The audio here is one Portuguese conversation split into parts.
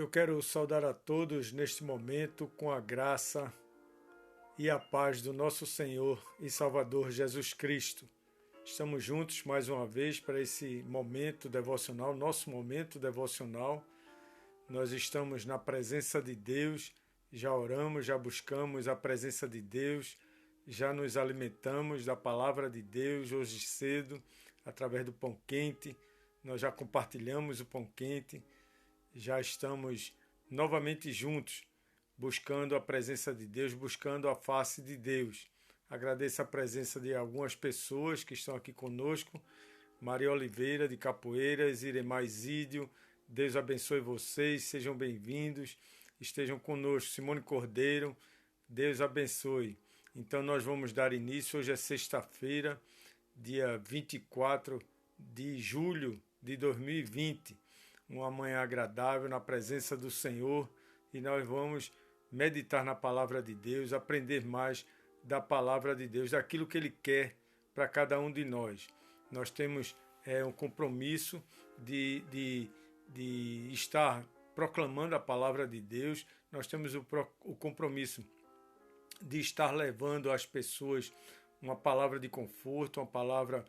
Eu quero saudar a todos neste momento com a graça e a paz do nosso Senhor e Salvador Jesus Cristo. Estamos juntos mais uma vez para esse momento devocional, nosso momento devocional. Nós estamos na presença de Deus, já oramos, já buscamos a presença de Deus, já nos alimentamos da palavra de Deus hoje cedo, através do pão quente. Nós já compartilhamos o pão quente. Já estamos novamente juntos, buscando a presença de Deus, buscando a face de Deus. Agradeço a presença de algumas pessoas que estão aqui conosco. Maria Oliveira, de Capoeiras, Iremar Zídio, Deus abençoe vocês, sejam bem-vindos, estejam conosco. Simone Cordeiro, Deus abençoe. Então nós vamos dar início, hoje é sexta-feira, dia 24 de julho de 2020. Uma manhã agradável na presença do Senhor e nós vamos meditar na palavra de Deus, aprender mais da palavra de Deus, daquilo que Ele quer para cada um de nós. Nós temos um compromisso de estar proclamando a palavra de Deus, nós temos o compromisso de estar levando às pessoas uma palavra de conforto, uma palavra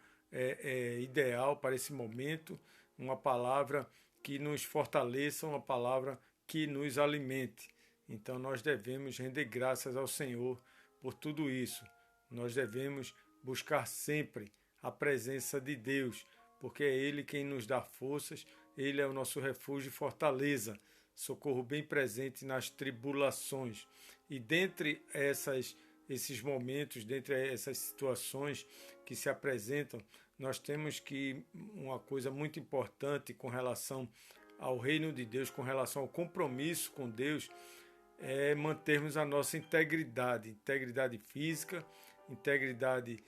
ideal para esse momento, uma palavra que nos fortaleça, uma palavra que nos alimente. Então nós devemos render graças ao Senhor por tudo isso. Nós devemos buscar sempre a presença de Deus, porque é Ele quem nos dá forças, Ele é o nosso refúgio e fortaleza, socorro bem presente nas tribulações. E dentre esses momentos, dentre essas situações que se apresentam, nós temos que uma coisa muito importante com relação ao reino de Deus, com relação ao compromisso com Deus, é mantermos a nossa integridade física, integridade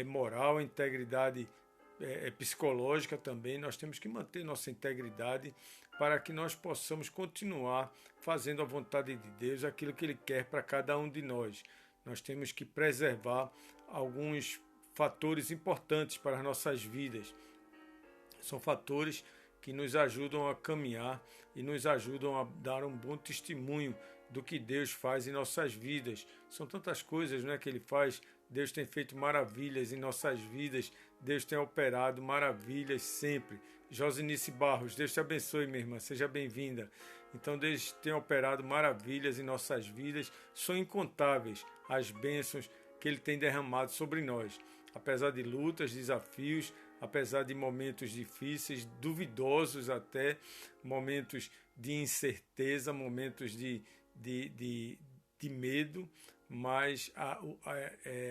moral, integridade psicológica também. Nós temos que manter nossa integridade para que nós possamos continuar fazendo a vontade de Deus, aquilo que Ele quer para cada um de nós. Nós temos que preservar alguns fatores importantes para as nossas vidas. São fatores que nos ajudam a caminhar e nos ajudam a dar um bom testemunho do que Deus faz em nossas vidas. São tantas coisas, né, que Ele faz. Deus tem feito maravilhas em nossas vidas. Deus tem operado maravilhas sempre. Josinice Barros, Deus te abençoe, minha irmã. Seja bem-vinda. Então Deus tem operado maravilhas em nossas vidas. São incontáveis as bênçãos que Ele tem derramado sobre nós. Apesar de lutas, desafios, apesar de momentos difíceis, duvidosos até, momentos de incerteza, momentos de medo, mas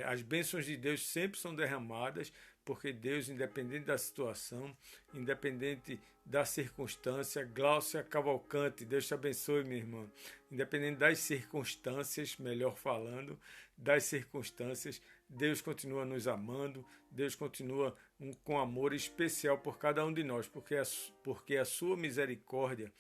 as bênçãos de Deus sempre são derramadas, porque Deus, independente da situação, independente da circunstância, Gláucia Cavalcante, Deus te abençoe, minha irmã, independente das circunstâncias, melhor falando, das circunstâncias, Deus continua nos amando, Deus continua com amor especial por cada um de nós, porque a sua misericórdia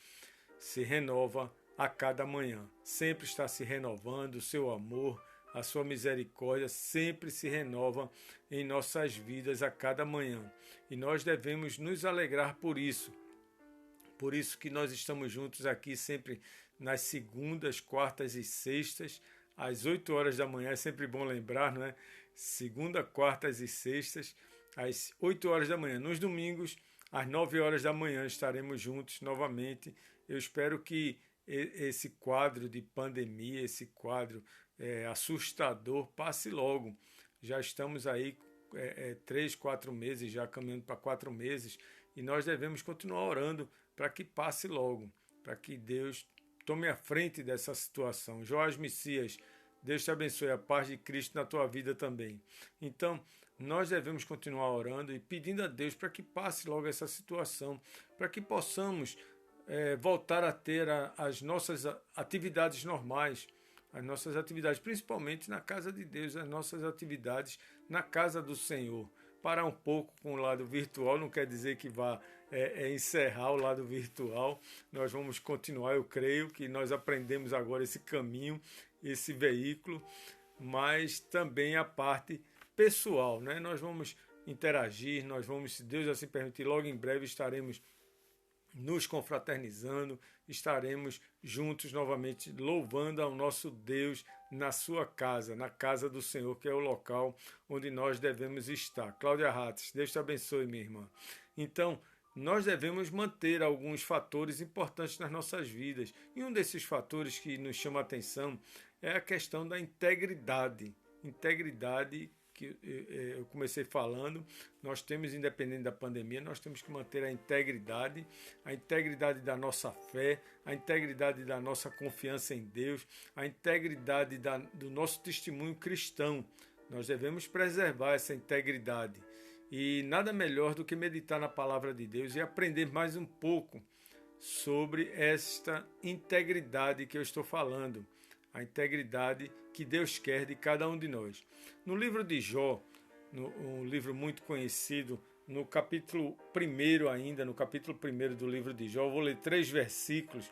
se renova a cada manhã. Sempre está se renovando o seu amor, a sua misericórdia sempre se renova em nossas vidas a cada manhã. E nós devemos nos alegrar por isso. Por isso que nós estamos juntos aqui sempre nas segundas, quartas e sextas, às 8 horas da manhã, é sempre bom lembrar, não é? Segunda, quartas e sextas, às 8 horas da manhã. Nos domingos, às 9 horas da manhã, estaremos juntos novamente. Eu espero que esse quadro de pandemia, esse quadro assustador, passe logo. Já estamos aí 3, 4 meses, já caminhando para 4 meses, e nós devemos continuar orando para que passe logo, para que Deus tome a frente dessa situação. Joás Messias, Deus te abençoe, a paz de Cristo na tua vida também. Então, nós devemos continuar orando e pedindo a Deus para que passe logo essa situação, para que possamos voltar a ter as nossas atividades normais, as nossas atividades, principalmente na casa de Deus, as nossas atividades na casa do Senhor. Parar um pouco com o lado virtual não quer dizer que vá encerrar o lado virtual. Nós vamos continuar, eu creio que nós aprendemos agora esse caminho, esse veículo, mas também a parte pessoal, né? Nós vamos interagir, nós vamos, se Deus assim permitir, logo em breve estaremos nos confraternizando, estaremos juntos novamente louvando ao nosso Deus na sua casa, na casa do Senhor, que é o local onde nós devemos estar. Cláudia Rates, Deus te abençoe, minha irmã. Então, nós devemos manter alguns fatores importantes nas nossas vidas. E um desses fatores que nos chama a atenção é a questão da integridade. Integridade que eu comecei falando, nós temos, independente da pandemia, nós temos que manter a integridade da nossa fé, a integridade da nossa confiança em Deus, a integridade do nosso testemunho cristão. Nós devemos preservar essa integridade. E nada melhor do que meditar na palavra de Deus e aprender mais um pouco sobre esta integridade que eu estou falando, a integridade que Deus quer de cada um de nós. No livro de Jó, um livro muito conhecido, no capítulo 1 ainda, no capítulo 1 do livro de Jó, eu vou ler 3 versículos,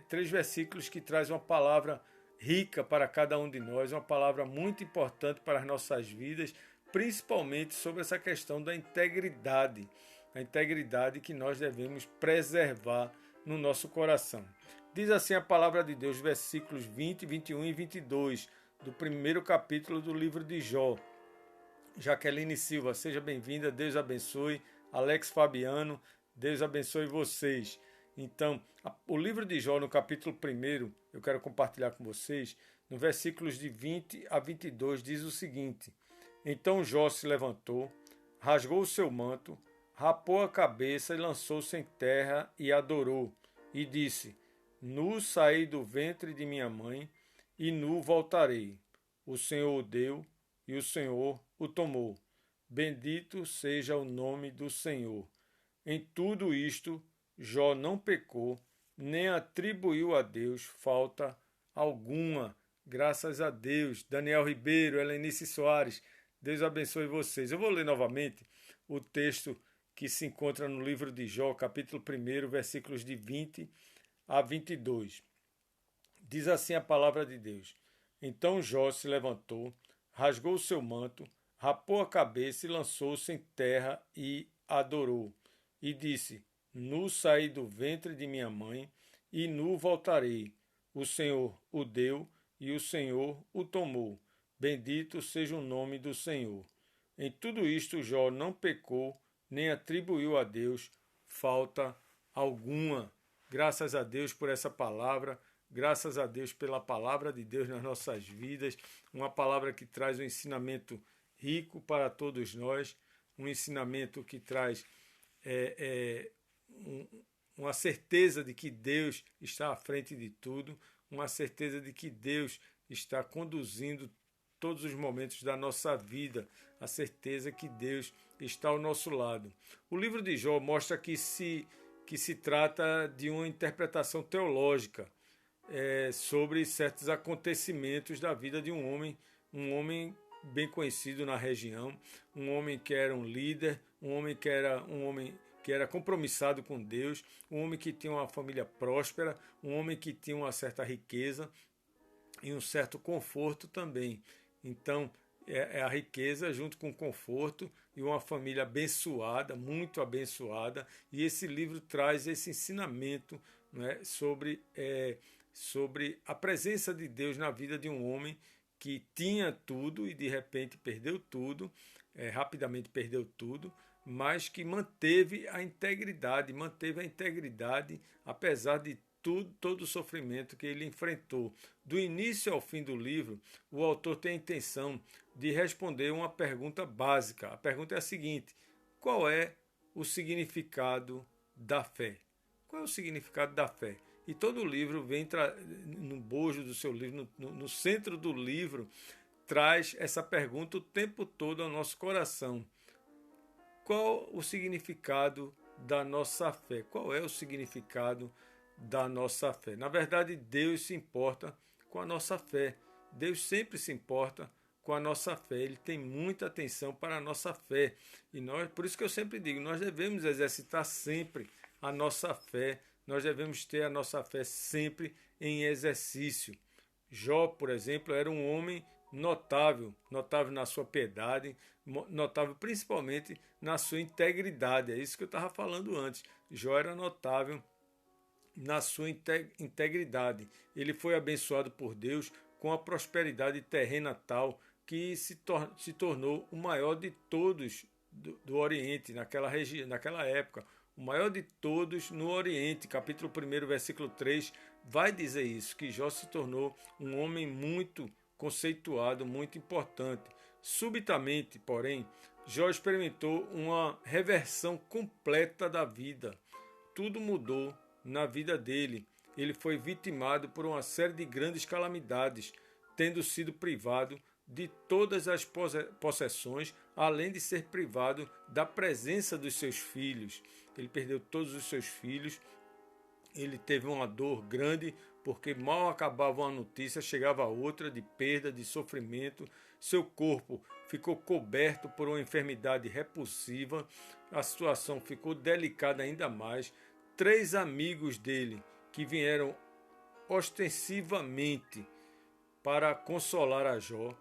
3 versículos que trazem uma palavra rica para cada um de nós, uma palavra muito importante para as nossas vidas, principalmente sobre essa questão da integridade, a integridade que nós devemos preservar no nosso coração. Diz assim a palavra de Deus, versículos 20, 21 e 22, do 1º capítulo do livro de Jó. Jaqueline Silva, seja bem-vinda, Deus abençoe. Alex Fabiano, Deus abençoe vocês. Então, o livro de Jó, no capítulo 1, eu quero compartilhar com vocês, no versículos de 20 a 22, diz o seguinte: Então Jó se levantou, rasgou o seu manto, rapou a cabeça e lançou-se em terra e adorou, e disse: Nu saí do ventre de minha mãe, e nu voltarei. O Senhor o deu, e o Senhor o tomou. Bendito seja o nome do Senhor. Em tudo isto, Jó não pecou, nem atribuiu a Deus falta alguma. Graças a Deus. Daniel Ribeiro, Helenice Soares, Deus abençoe vocês. Eu vou ler novamente o texto que se encontra no livro de Jó, capítulo 1, versículos de 20 a 22. Diz assim a palavra de Deus: Então Jó se levantou, rasgou o seu manto, rapou a cabeça e lançou-se em terra e adorou. E disse: Nu saí do ventre de minha mãe, e nu voltarei. O Senhor o deu, e o Senhor o tomou. Bendito seja o nome do Senhor. Em tudo isto Jó não pecou, nem atribuiu a Deus falta alguma. Graças a Deus por essa palavra, graças a Deus pela palavra de Deus nas nossas vidas, uma palavra que traz um ensinamento rico para todos nós, um ensinamento que traz uma certeza de que Deus está à frente de tudo, uma certeza de que Deus está conduzindo todos os momentos da nossa vida, a certeza que Deus está ao nosso lado. O livro de Jó mostra que se trata de uma interpretação teológica sobre certos acontecimentos da vida de um homem bem conhecido na região, um homem que era um líder, um homem que era compromissado com Deus, um homem que tinha uma família próspera, um homem que tinha uma certa riqueza e um certo conforto também. Então, é a riqueza junto com o conforto e uma família abençoada, muito abençoada. E esse livro traz esse ensinamento, né, sobre a presença de Deus na vida de um homem que tinha tudo e de repente perdeu tudo, rapidamente perdeu tudo, mas que manteve a integridade apesar de todo o sofrimento que ele enfrentou. Do início ao fim do livro, o autor tem a intenção de responder uma pergunta básica. A pergunta é a seguinte: qual é o significado da fé? Qual é o significado da fé? E todo o livro vem no bojo do seu livro, no centro do livro, traz essa pergunta o tempo todo ao nosso coração. Qual o significado da nossa fé? Qual é o significado da nossa fé? Na verdade, Deus se importa com a nossa fé. Deus sempre se importa com a nossa fé. Ele tem muita atenção para a nossa fé. E por isso que eu sempre digo, nós devemos exercitar sempre a nossa fé. Nós devemos ter a nossa fé sempre em exercício. Jó, por exemplo, era um homem notável na sua piedade, notável principalmente na sua integridade. É isso que eu estava falando antes. Jó era notável na sua integridade. Ele foi abençoado por Deus com a prosperidade terrena tal que se tornou o maior de todos do Oriente, naquela época. O maior de todos no Oriente. Capítulo 1, versículo 3, vai dizer isso, que Jó se tornou um homem muito conceituado, muito importante. Subitamente, porém, Jó experimentou uma reversão completa da vida. Tudo mudou na vida dele. Ele foi vitimado por uma série de grandes calamidades, tendo sido privado de todas as possessões, além de ser privado da presença dos seus filhos. Ele perdeu todos os seus filhos. Ele teve uma dor grande, porque mal acabava uma notícia, chegava outra de perda, de sofrimento. Seu corpo ficou coberto por uma enfermidade repulsiva. A situação ficou delicada ainda mais. 3 amigos dele, que vieram ostensivamente para consolar a Jó,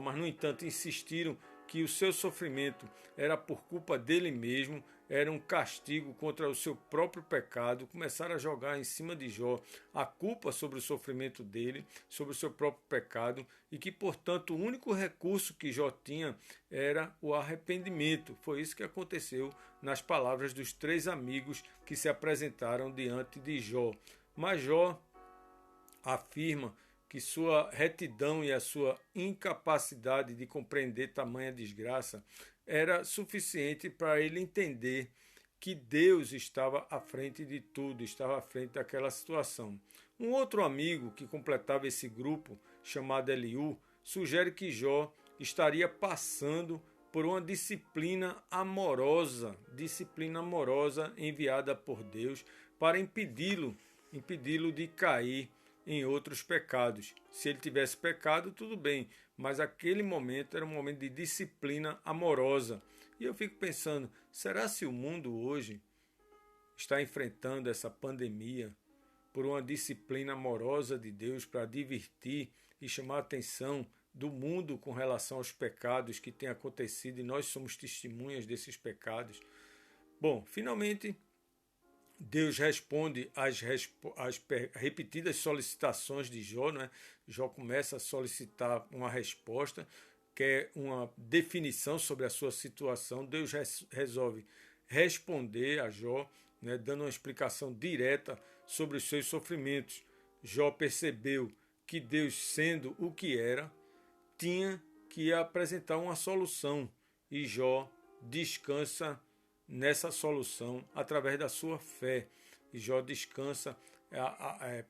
mas no entanto insistiram que o seu sofrimento era por culpa dele mesmo, era um castigo contra o seu próprio pecado. Começaram a jogar em cima de Jó a culpa sobre o sofrimento dele, sobre o seu próprio pecado, e que, portanto, o único recurso que Jó tinha era o arrependimento. Foi isso que aconteceu nas palavras dos 3 amigos que se apresentaram diante de Jó. Mas Jó afirma que sua retidão e a sua incapacidade de compreender tamanha desgraça era suficiente para ele entender que Deus estava à frente de tudo, estava à frente daquela situação. Um outro amigo que completava esse grupo, chamado Eliú, sugere que Jó estaria passando por uma disciplina amorosa enviada por Deus para impedi-lo de cair em outros pecados. Se ele tivesse pecado, tudo bem, mas aquele momento era um momento de disciplina amorosa. E eu fico pensando, será se o mundo hoje está enfrentando essa pandemia por uma disciplina amorosa de Deus para advertir e chamar a atenção do mundo com relação aos pecados que têm acontecido, e nós somos testemunhas desses pecados? Bom, finalmente Deus responde às repetidas solicitações de Jó, né? Jó começa a solicitar uma resposta, quer uma definição sobre a sua situação. Deus resolve responder a Jó, né? Dando uma explicação direta sobre os seus sofrimentos. Jó percebeu que Deus, sendo o que era, tinha que apresentar uma solução, e Jó descansa nessa solução através da sua fé. E Jó descansa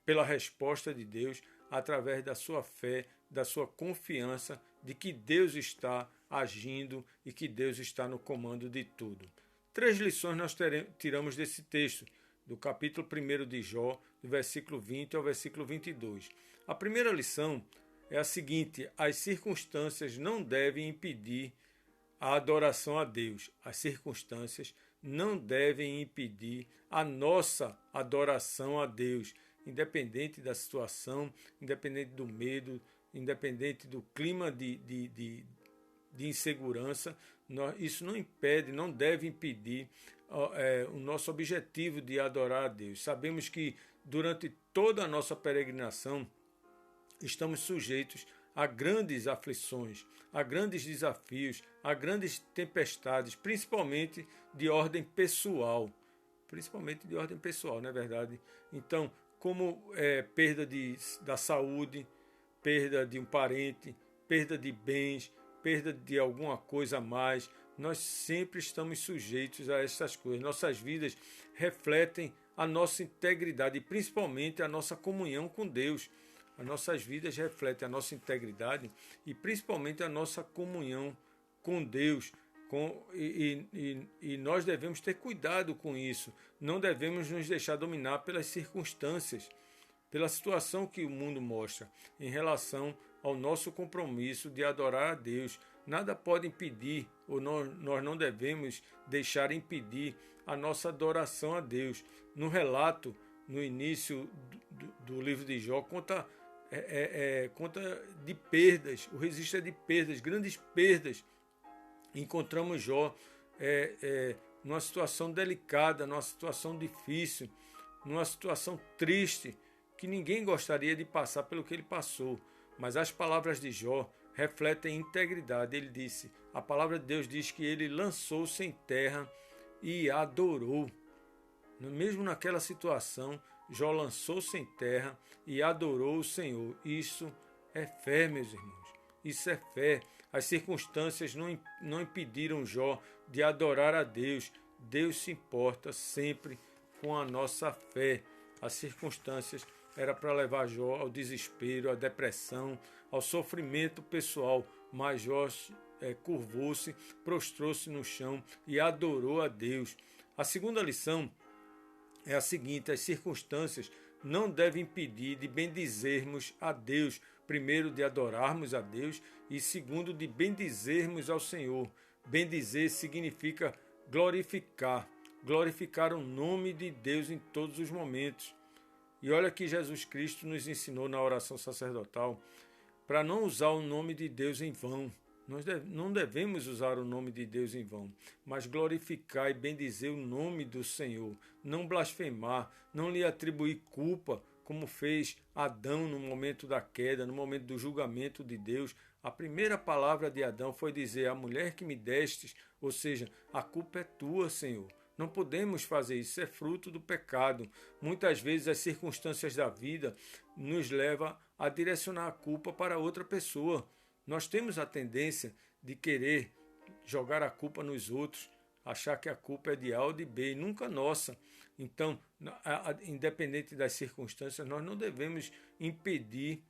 pela resposta de Deus através da sua fé, da sua confiança de que Deus está agindo e que Deus está no comando de tudo. 3 lições nós tiramos desse texto, do capítulo 1 de Jó, do versículo 20 ao versículo 22. A primeira lição é a seguinte: as circunstâncias não devem impedir a adoração a Deus. As circunstâncias não devem impedir a nossa adoração a Deus, independente da situação, independente do medo, independente do clima de insegurança. Isso não impede, não deve impedir o nosso objetivo de adorar a Deus. Sabemos que durante toda a nossa peregrinação estamos sujeitos a grandes aflições, a grandes desafios, a grandes tempestades, principalmente de ordem pessoal. Não é verdade? Então, como perda da saúde, perda de um parente, perda de bens, perda de alguma coisa a mais, nós sempre estamos sujeitos a essas coisas. Nossas vidas refletem a nossa integridade e principalmente a nossa comunhão com Deus. As nossas vidas refletem a nossa integridade e principalmente a nossa comunhão com Deus. E nós devemos ter cuidado com isso. Não devemos nos deixar dominar pelas circunstâncias, pela situação que o mundo mostra em relação ao nosso compromisso de adorar a Deus. Nada pode impedir, ou nós não devemos deixar impedir a nossa adoração a Deus. No relato, no início do livro de Jó, conta conta de perdas, o registro é de perdas, grandes perdas. Encontramos Jó numa situação delicada, numa situação difícil, numa situação triste, que ninguém gostaria de passar pelo que ele passou. Mas as palavras de Jó refletem integridade. Ele disse, a palavra de Deus diz que ele lançou-se em terra e adorou. Mesmo naquela situação, Jó lançou-se em terra e adorou o Senhor. Isso é fé, meus irmãos. Isso é fé. As circunstâncias não impediram Jó de adorar a Deus. Deus se importa sempre com a nossa fé. As circunstâncias era para levar Jó ao desespero, à depressão, ao sofrimento pessoal, mas Jó curvou-se, prostrou-se no chão e adorou a Deus. A segunda lição é a seguinte: as circunstâncias não devem impedir de bendizermos a Deus, primeiro de adorarmos a Deus e segundo de bendizermos ao Senhor. Bendizer significa glorificar o nome de Deus em todos os momentos. E olha que Jesus Cristo nos ensinou na oração sacerdotal para não usar o nome de Deus em vão. Nós não devemos usar o nome de Deus em vão, mas glorificar e bendizer o nome do Senhor, não blasfemar, não lhe atribuir culpa, como fez Adão no momento da queda, no momento do julgamento de Deus. A primeira palavra de Adão foi dizer: a mulher que me destes, ou seja, a culpa é tua, Senhor. Não podemos fazer isso, é fruto do pecado. Muitas vezes as circunstâncias da vida nos levam a direcionar a culpa para outra pessoa. Nós temos a tendência de querer jogar a culpa nos outros, achar que a culpa é de A ou de B, e nunca nossa. Então, independente das circunstâncias, nós não devemos impedir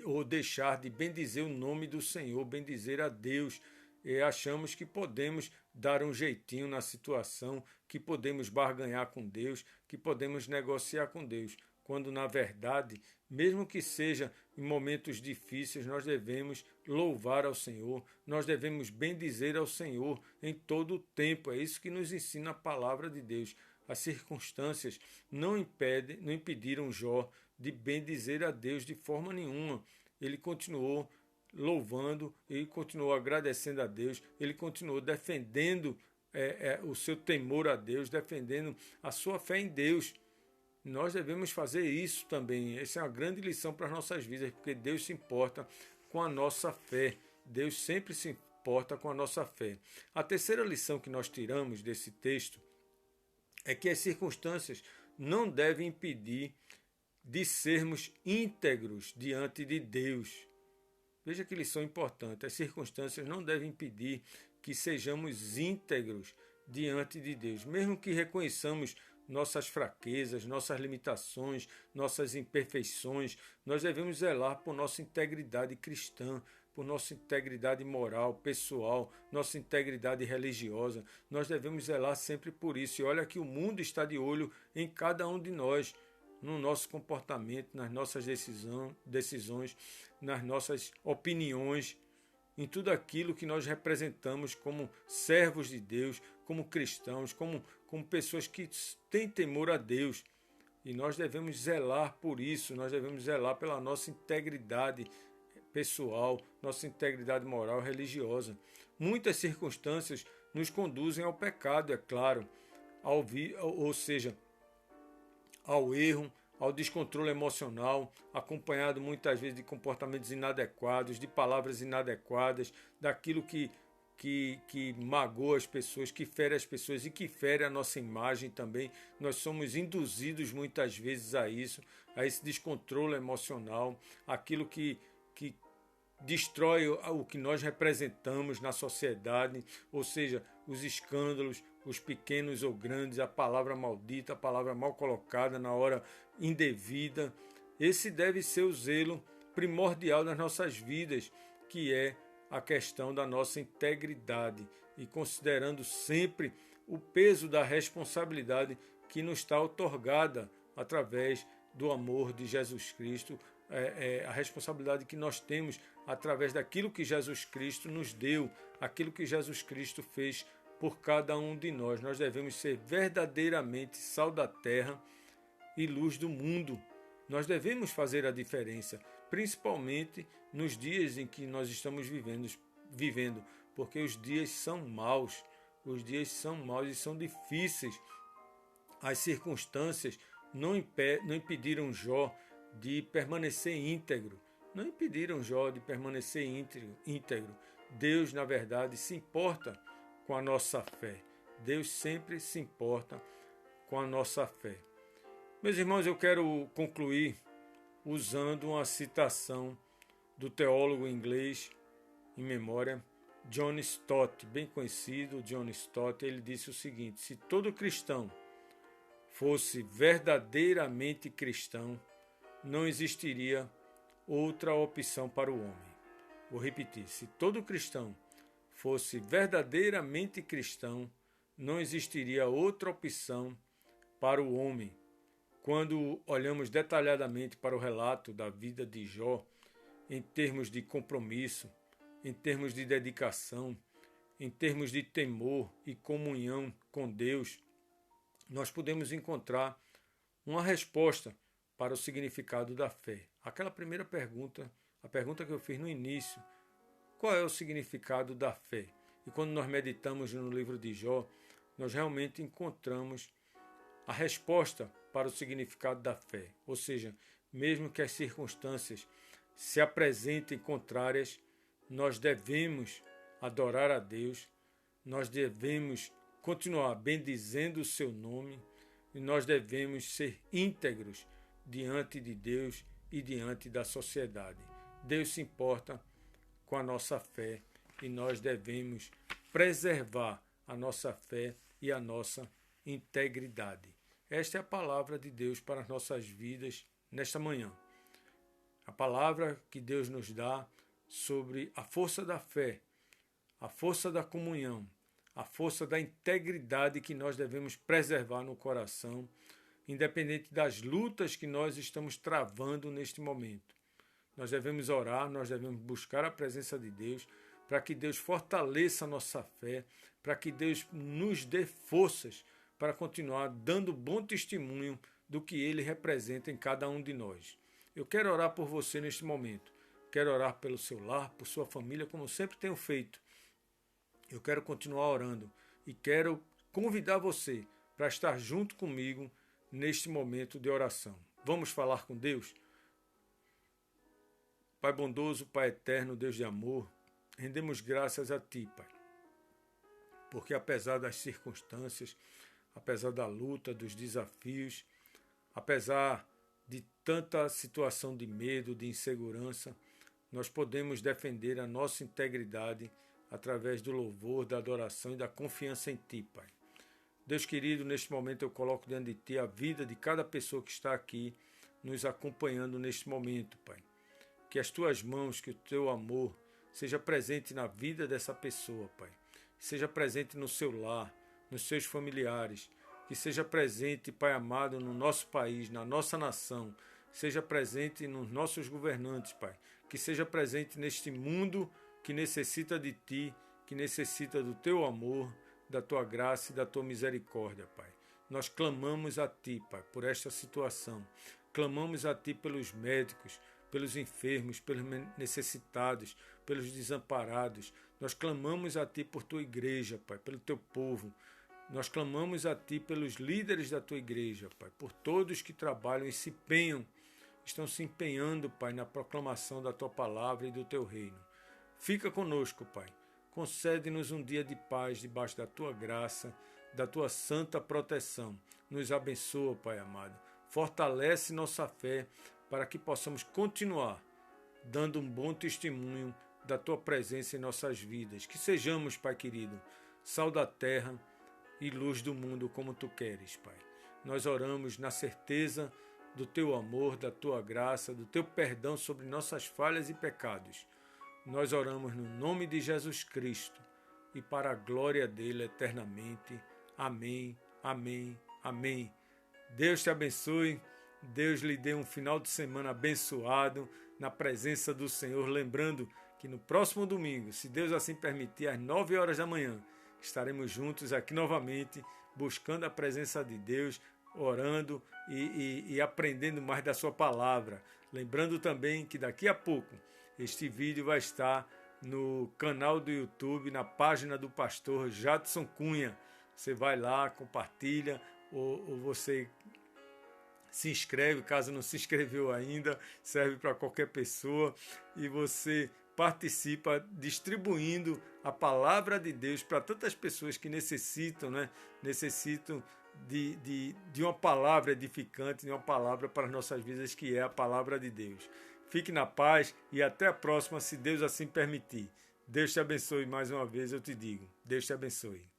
ou deixar de bendizer o nome do Senhor, bendizer a Deus. E achamos que podemos dar um jeitinho na situação, que podemos barganhar com Deus, que podemos negociar com Deus, quando na verdade, mesmo que seja em momentos difíceis, nós devemos louvar ao Senhor, nós devemos bendizer ao Senhor em todo o tempo. É isso que nos ensina a palavra de Deus. As circunstâncias não impediram Jó de bendizer a Deus de forma nenhuma. Ele continuou louvando, ele continuou agradecendo a Deus, ele continuou defendendo o seu temor a Deus, defendendo a sua fé em Deus. Nós devemos fazer isso também. Essa é uma grande lição para as nossas vidas, porque Deus se importa com a nossa fé. Deus sempre se importa com a nossa fé. A terceira lição que nós tiramos desse texto é que as circunstâncias não devem impedir de sermos íntegros diante de Deus. Veja que lição importante. As circunstâncias não devem impedir que sejamos íntegros diante de Deus. Mesmo que reconheçamos nossas fraquezas, nossas limitações, nossas imperfeições, nós devemos zelar por nossa integridade cristã, por nossa integridade moral, pessoal, nossa integridade religiosa. Nós devemos zelar sempre por isso. E olha que o mundo está de olho em cada um de nós, no nosso comportamento, nas nossas decisões, nas nossas opiniões, em tudo aquilo que nós representamos como servos de Deus, como cristãos, como pessoas que têm temor a Deus. E nós devemos zelar por isso, nós devemos zelar pela nossa integridade pessoal, nossa integridade moral e religiosa. Muitas circunstâncias nos conduzem ao pecado, é claro, ou seja, ao erro, ao descontrole emocional, acompanhado muitas vezes de comportamentos inadequados, de palavras inadequadas, daquilo que magoa as pessoas, que fere as pessoas e que fere a nossa imagem também. Nós somos induzidos muitas vezes a isso, a esse descontrole emocional, aquilo que destrói o que nós representamos na sociedade, ou seja, os escândalos, os pequenos ou grandes, a palavra maldita, a palavra mal colocada na hora indevida. Esse deve ser o zelo primordial das nossas vidas, que é a questão da nossa integridade, e considerando sempre o peso da responsabilidade que nos está outorgada através do amor de Jesus Cristo, a responsabilidade que nós temos através daquilo que Jesus Cristo nos deu, aquilo que Jesus Cristo fez por cada um de nós. Nós devemos ser verdadeiramente sal da terra e luz do mundo. Nós devemos fazer a diferença, principalmente nos dias em que nós estamos vivendo, porque os dias são maus, e são difíceis. As circunstâncias não impediram Jó de permanecer íntegro, não impediram Jó de permanecer íntegro. Deus, na verdade, se importa com a nossa fé. Deus sempre se importa com a nossa fé. Meus irmãos, eu quero concluir usando uma citação do teólogo inglês em memória, John Stott, bem conhecido, John Stott. Ele disse o seguinte: se todo cristão fosse verdadeiramente cristão, não existiria outra opção para o homem. Vou repetir: se todo cristão fosse verdadeiramente cristão, não existiria outra opção para o homem. Quando olhamos detalhadamente para o relato da vida de Jó, em termos de compromisso, em termos de dedicação, em termos de temor e comunhão com Deus, nós podemos encontrar uma resposta para o significado da fé. Aquela primeira pergunta, a pergunta que eu fiz no início: qual é o significado da fé? E quando nós meditamos no livro de Jó, nós realmente encontramos a resposta para o significado da fé. Ou seja, mesmo que as circunstâncias se apresentem contrárias, nós devemos adorar a Deus, nós devemos continuar bendizendo o seu nome e nós devemos ser íntegros diante de Deus e diante da sociedade. Deus se importa com a nossa fé e nós devemos preservar a nossa fé e a nossa integridade. Esta é a palavra de Deus para as nossas vidas nesta manhã. A palavra que Deus nos dá sobre a força da fé, a força da comunhão, a força da integridade que nós devemos preservar no coração, independente das lutas que nós estamos travando neste momento. Nós devemos orar, nós devemos buscar a presença de Deus, para que Deus fortaleça a nossa fé, para que Deus nos dê forças para continuar dando bom testemunho do que Ele representa em cada um de nós. Eu quero orar por você neste momento. Quero orar pelo seu lar, por sua família, como sempre tenho feito. Eu quero continuar orando e quero convidar você para estar junto comigo neste momento de oração. Vamos falar com Deus? Pai bondoso, Pai eterno, Deus de amor, rendemos graças a Ti, Pai, porque apesar das circunstâncias, apesar da luta, dos desafios, apesar de tanta situação de medo, de insegurança, nós podemos defender a nossa integridade através do louvor, da adoração e da confiança em Ti, Pai. Deus querido, neste momento eu coloco diante de Ti a vida de cada pessoa que está aqui nos acompanhando neste momento, Pai. Que as Tuas mãos, que o Teu amor seja presente na vida dessa pessoa, Pai. Seja presente no seu lar, nos seus familiares, que seja presente, Pai amado, no nosso país, na nossa nação, seja presente nos nossos governantes, Pai, que seja presente neste mundo que necessita de Ti, que necessita do Teu amor, da Tua graça e da Tua misericórdia, Pai. Nós clamamos a Ti, Pai, por esta situação. Clamamos a Ti pelos médicos, pelos enfermos, pelos necessitados, pelos desamparados. Nós clamamos a Ti por Tua igreja, Pai, pelo Teu povo. Nós clamamos a Ti pelos líderes da Tua igreja, Pai, por todos que trabalham e se empenham, estão se empenhando, Pai, na proclamação da Tua palavra e do Teu reino. Fica conosco, Pai. Concede-nos um dia de paz debaixo da Tua graça, da Tua santa proteção. Nos abençoa, Pai amado. Fortalece nossa fé para que possamos continuar dando um bom testemunho da Tua presença em nossas vidas. Que sejamos, Pai querido, sal da terra e luz do mundo como Tu queres, Pai. Nós oramos na certeza do Teu amor, da Tua graça, do Teu perdão sobre nossas falhas e pecados. Nós oramos no nome de Jesus Cristo e para a glória dele eternamente. Amém, amém, amém. Deus te abençoe, Deus lhe dê um final de semana abençoado na presença do Senhor. Lembrando que no próximo domingo, se Deus assim permitir, às 9 horas da manhã, estaremos juntos aqui novamente, buscando a presença de Deus, orando e aprendendo mais da sua palavra. Lembrando também que daqui a pouco este vídeo vai estar no canal do YouTube, na página do pastor Jadson Cunha. Você vai lá, compartilha, ou você se inscreve, caso não se inscreveu ainda, serve para qualquer pessoa, e você participa distribuindo a palavra de Deus para tantas pessoas que necessitam, né? Necessitam de uma palavra edificante, de uma palavra para as nossas vidas, que é a palavra de Deus. Fique na paz e até a próxima, se Deus assim permitir. Deus te abençoe mais uma vez, eu te digo. Deus te abençoe.